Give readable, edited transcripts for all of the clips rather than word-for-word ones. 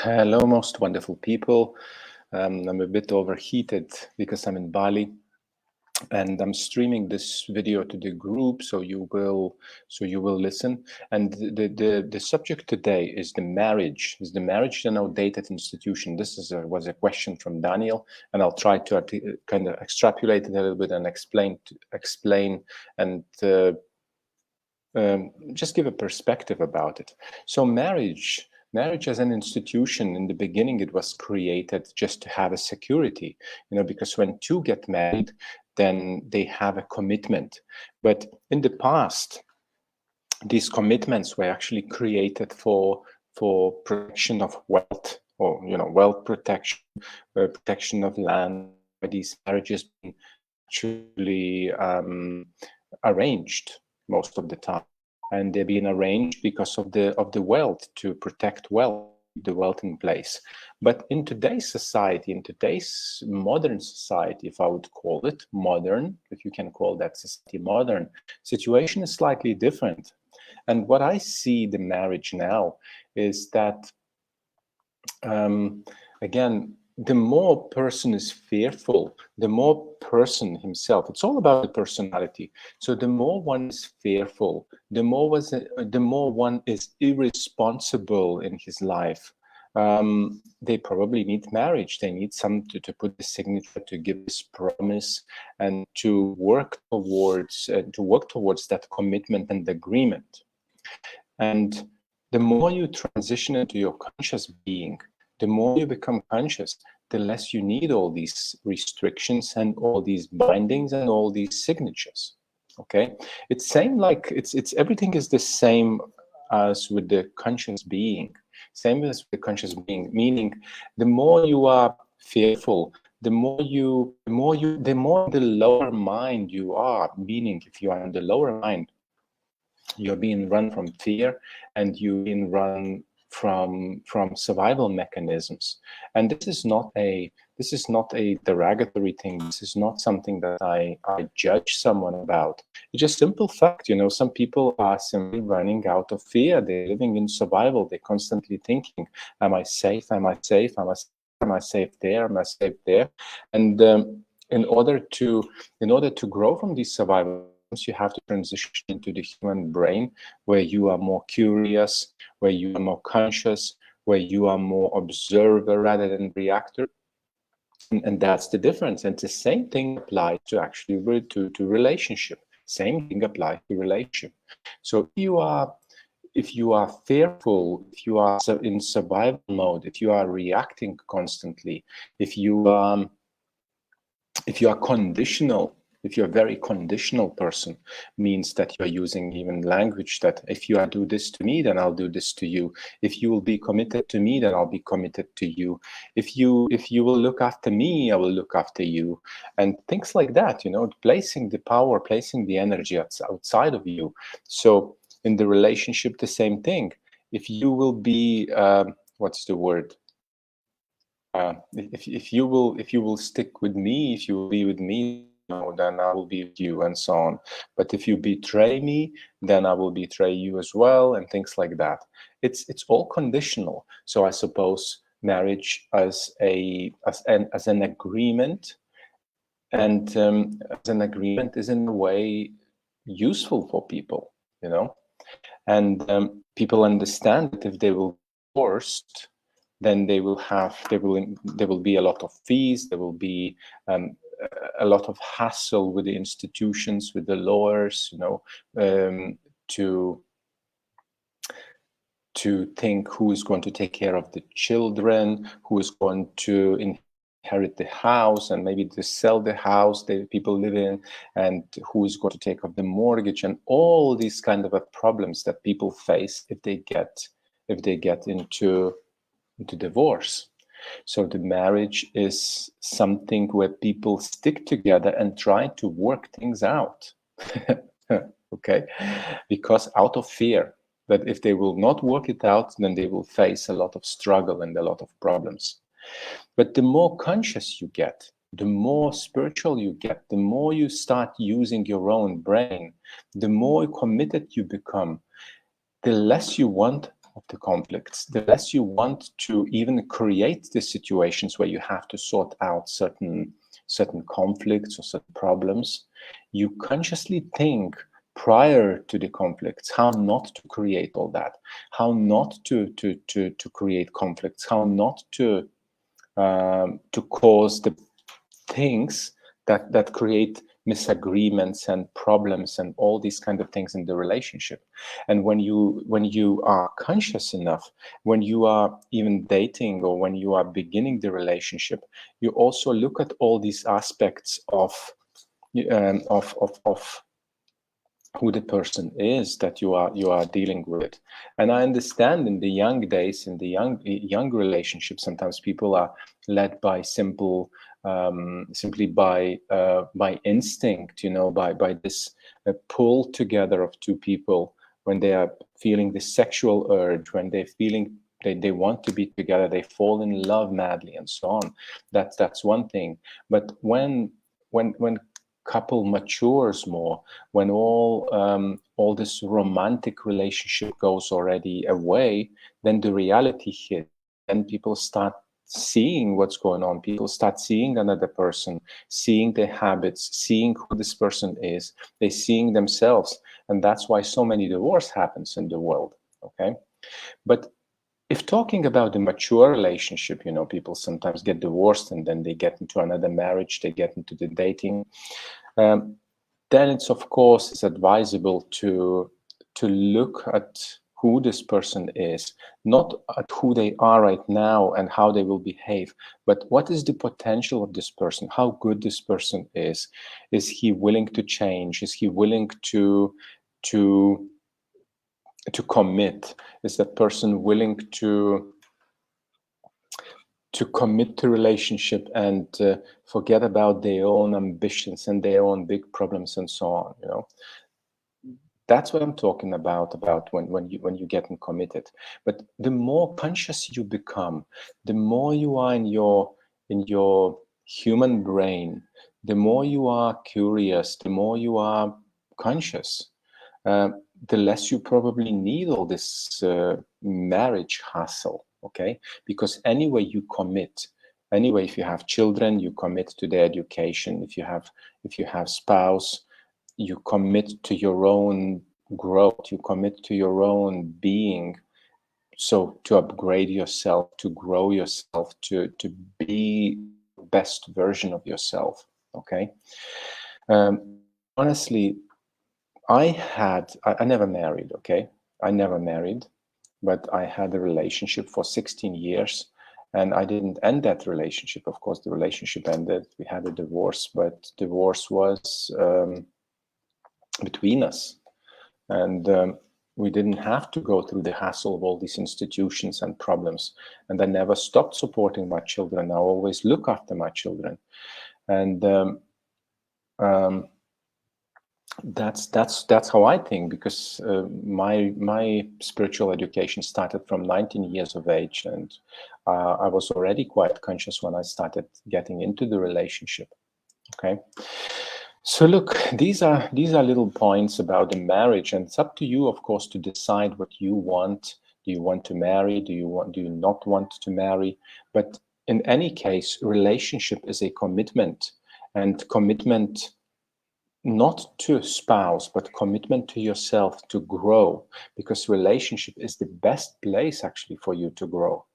Hello, most wonderful people. I'm a bit overheated because I'm in Bali, and I'm streaming this video to the group, so you will listen. And the subject today is the marriage. Is the marriage an outdated institution? This was a question from Daniel, and I'll try to kind of extrapolate it a little bit and explain and just give a perspective about it. So marriage as an institution, in the beginning, it was created just to have a security, because when two get married, then they have a commitment. But in the past, these commitments were actually created for protection of wealth, or wealth protection, protection of land. These marriages being actually arranged most of the time, and they're being arranged because of the wealth, to protect wealth, the wealth in place. But in today's society, in today's modern society, if I would call it modern, if you can call that society modern, situation is slightly different. And what I see the marriage now is that again, the more person is fearful, the more person himself, it's all about the personality. So the more one is fearful, the more one is irresponsible in his life. They probably need marriage. They need some to put the signature, to give this promise, and to work towards that commitment and agreement. And the more you transition into your conscious being, the more you become conscious, the less you need all these restrictions and all these bindings and all these signatures. Okay, it's same like it's everything is the same as with the conscious being. Same as with the conscious being, meaning the more you are fearful, the more the lower mind you are. Meaning, if you are in the lower mind, you're being run from fear, and you're being run from survival mechanisms. And this is not a derogatory thing. This is not something that I judge someone about. It's just simple fact. Some people are simply running out of fear. They're living in survival. They're constantly thinking, am I safe? Am I safe? Am I safe there? Am I safe there? And in order to grow from these survival, you have to transition into the human brain, where you are more curious, where you are more conscious, where you are more observer rather than reactor. And that's the difference. And the same thing applies to actually to relationship. Same thing applies to relationship. So if you are fearful, if you are in survival mode, if you are reacting constantly, if you are conditional, if you're a very conditional person, means that you're using even language that if you do this to me, then I'll do this to you. If you will be committed to me, then I'll be committed to you. If you will look after me, I will look after you. And things like that, placing the power, placing the energy outside of you. So in the relationship, the same thing. If you will be, what's the word? If you will stick with me, if you will be with me, then I will be with you, and so on. But if you betray me, then I will betray you as well, and things like that. It's all conditional. So I suppose marriage as an agreement, and as an agreement is in a way useful for people, and people understand that if they will be forced, then there will be a lot of fees. There will be a lot of hassle with the institutions, with the lawyers, to think who is going to take care of the children, who is going to inherit the house, and maybe to sell the house that people live in, and who is going to take up the mortgage, and all these kind of problems that people face if they get into divorce. So the marriage is something where people stick together and try to work things out. Okay, because out of fear that if they will not work it out, then they will face a lot of struggle and a lot of problems. But the more conscious you get, the more spiritual you get, the more you start using your own brain, the more committed you become, the less you want the conflicts, the less you want to even create the situations where you have to sort out certain conflicts or certain problems. You consciously think prior to the conflicts how not to create all that, how not to create conflicts, how not to cause the things that create misagreements and problems and all these kind of things in the relationship. And when you are conscious enough, when you are even dating or when you are beginning the relationship, you also look at all these aspects of who the person is that you are dealing with. And I understand in the young days, in the young relationships, sometimes people are led by simply by instinct, by this pull together of two people when they are feeling the sexual urge, when they're feeling they want to be together, they fall in love madly and so on. That's one thing. But when couple matures more, when all this romantic relationship goes already away, then the reality hits. Then people start seeing what's going on. People start seeing another person, seeing their habits, seeing who this person is. They're seeing themselves, and that's why so many divorce happens in the world. Okay, but if talking about the mature relationship, people sometimes get divorced and then they get into another marriage, they get into the dating. Then it's advisable to look at who this person is, not at who they are right now and how they will behave, but what is the potential of this person, how good this person is. Is he willing to change? Is he willing to commit? Is that person willing to commit to relationship and forget about their own ambitions and their own big problems and so on? That's what I'm talking about when you get committed. But the more conscious you become, the more you are in your human brain, the more you are curious, the more you are conscious, the less you probably need all this marriage hassle. Okay, because anyway you commit. Anyway, if you have children, you commit to their education. If you have spouse, you commit to your own growth. You commit to your own being. So to upgrade yourself, to grow yourself, to be the best version of yourself. Okay. Honestly, I never married. Okay, I never married. But I had a relationship for 16 years and I didn't end that relationship. Of course, the relationship ended. We had a divorce, but divorce was between us. And we didn't have to go through the hassle of all these institutions and problems. And I never stopped supporting my children. I always look after my children. And that's how I think, because my spiritual education started from 19 years of age, and I was already quite conscious when I started getting into the relationship. Okay, so look, these are little points about the marriage, and it's up to you, of course, to decide what you want. Do you want to marry? Do you not want to marry? But in any case, relationship is a commitment, and commitment not to a spouse, but commitment to yourself to grow, because relationship is the best place actually for you to grow.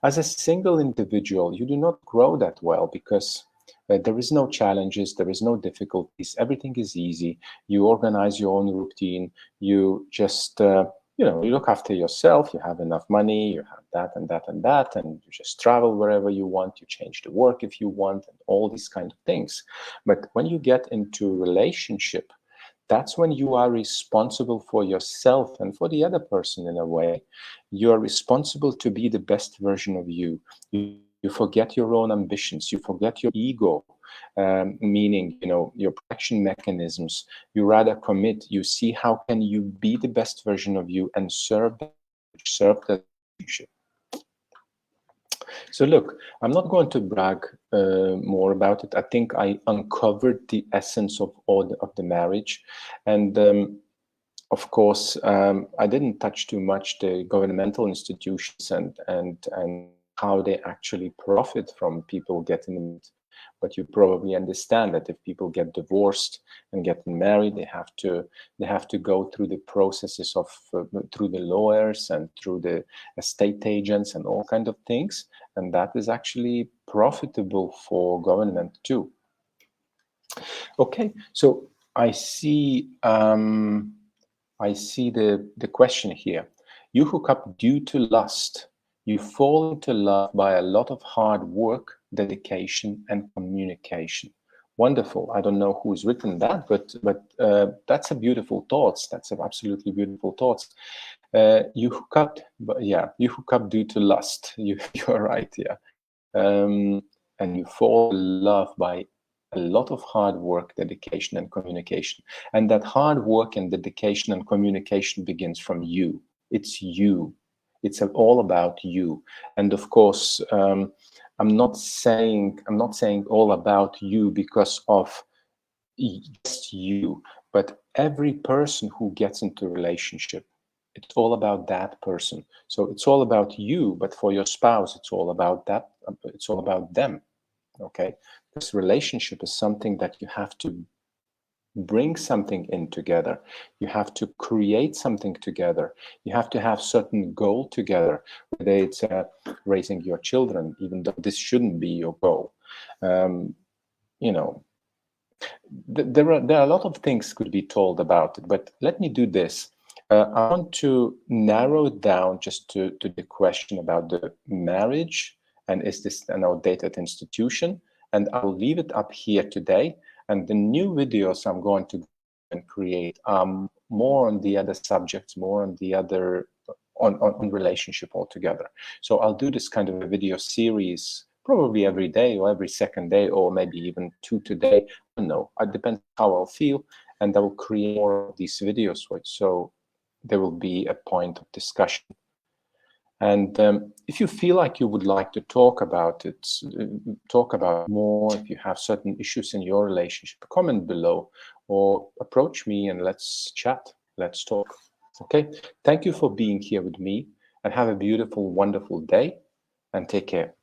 As a single individual, you do not grow that well because there is no challenges, there is no difficulties, everything is easy. You organize your own routine, you just you look after yourself, you have enough money, you have that and that and that, and you just travel wherever you want, you change the work if you want, and all these kind of things. But when you get into relationship, that's when you are responsible for yourself and for the other person in a way. You are responsible to be the best version of you. You forget your own ambitions, you forget your ego, meaning, your protection mechanisms. You rather commit, you see how can you be the best version of you and serve that relationship. So look, I'm not going to brag more about it. I think I uncovered the essence of the marriage. And of course, I didn't touch too much the governmental institutions and how they actually profit from people getting married. But you probably understand that if people get divorced and getting married, they have to go through the processes of through the lawyers and through the estate agents and all kind of things, and that is actually profitable for government too. Okay, so I see the question here. You hook up due to lust. You fall into love by a lot of hard work, dedication, and communication. Wonderful. I don't know who's written that, but that's a beautiful thoughts. That's an absolutely beautiful thoughts. You hook up, but yeah, you hook up due to lust. You're right. Yeah, and you fall in love by a lot of hard work, dedication, and communication. And that hard work and dedication and communication begins from you. It's you. It's all about you. And of course, I'm not saying all about you because of just you, but every person who gets into a relationship, it's all about that person. So it's all about you, but for your spouse, it's all about that. It's all about them. Okay, this relationship is something that you have to bring something in together. You have to create something together. You have to have certain goal together, whether it's raising your children, even though this shouldn't be your goal. You know, there are a lot of things could be told about it, but let me do this. I want to narrow it down just to the question about the marriage and is this an outdated institution? And I'll leave it up here today. And the new videos I'm going to create more on the other subjects, more on the other on relationship altogether. So I'll do this kind of a video series probably every day or every second day, or maybe even 2 today. I don't know. It depends how I'll feel, and I will create more of these videos for it. So there will be a point of discussion. And if you feel like you would like to talk about it, talk about more, if you have certain issues in your relationship, comment below or approach me and let's chat, let's talk. Okay, thank you for being here with me and have a beautiful, wonderful day and take care.